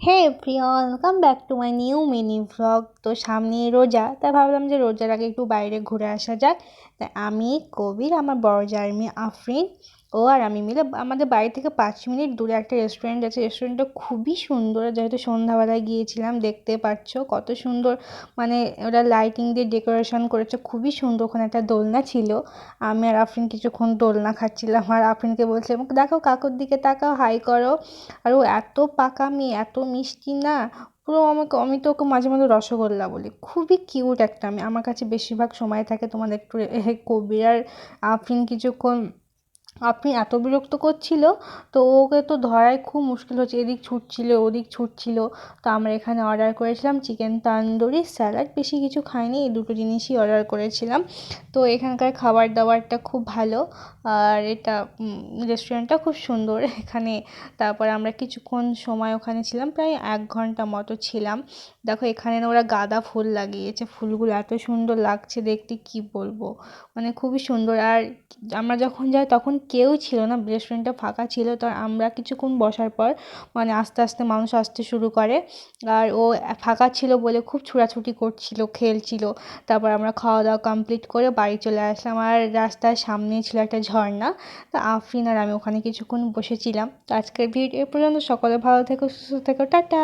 Hey everyone, welcome back to my new mini vlog. তো সামনে রোজা, তাই ভাবলাম যে রোজার আগে একটু বাইরে ঘুরে আসা যাক। তাই আমি, কবির, আমার বড় জায়ের মেয়ে আফরিন ও আর আমি মিলে আমাদের বাড়ি থেকে 5 মিনিট দূরে একটা রেস্টুরেন্ট আছে। রেস্টুরেন্টটা খুবই সুন্দর, যেহেতু সন্ধ্যাবেলায় গিয়েছিলাম, দেখতে পাচ্ছ কত সুন্দর। মানে ওরা লাইটিং দিয়ে ডেকোরেশন করেছে, খুবই সুন্দর। ওখানে একটা দোলনা ছিল, আমি আর আফরিন কিছুক্ষণ দোলনা খাচ্ছিলাম। আর আফরিনকে বলছিলাম, দেখো কাকুর দিকে তাকাও, হাই করো। আর ও এত পাকা মেয়ে, এত মিষ্টি না, পুরো আমাকে, আমি তো ওকে মাঝে মাঝে রসগোল্লা বলি। খুবই কিউট একটা মেয়ে, আমার কাছে বেশিরভাগ সময় থাকে। তোমাদের একটু কবির আর আফরিন কিছুক্ষণ, আপনি এত বিরক্ত করছিল, তো ওকে তো ধরাই খুব মুশকিল হচ্ছে, এদিক ছুটছিল ওদিক ছুটছিল। তো আমরা এখানে অর্ডার করেছিলাম চিকেন তান্দুরি, স্যালাড, বেশি কিছু খাইনি, এই দুটো জিনিসই অর্ডার করেছিলাম। তো এখানকার খাবার দাবারটা খুব ভালো, আর এটা রেস্টুরেন্টটা খুব সুন্দর এখানে। তারপরে আমরা কিছুক্ষণ সময় ওখানে ছিলাম, প্রায় 1 ঘন্টা মতো ছিলাম। দেখো এখানে না ওরা গাঁদা ফুল লাগিয়েছে, ফুলগুলো এত সুন্দর লাগছে দেখতে, কি বলবো, মানে খুবই সুন্দর। আর আমরা যখন যাই তখন কেউ ছিল না, রেস্টুরেন্টটা ফাঁকা ছিল। তো আমরা কিছুক্ষণ বসার পর মানে আস্তে আস্তে মানুষ আসতে শুরু করে, আর ও ফাঁকা ছিল বলে খুব ছোটাছুটি করছিল, খেলছিল। তারপর আমরা খাওয়া দাওয়া কমপ্লিট করে বাড়ি চলে আসলাম। আর রাস্তার সামনেই ছিল একটা ঝর্ণা, তা আফরিন আর আমি ওখানে কিছুক্ষণ বসেছিলাম। তো আজকের ভিডিও এ পর্যন্ত। সকলে ভালো থেকো, সুস্থ থেকো, টাটা।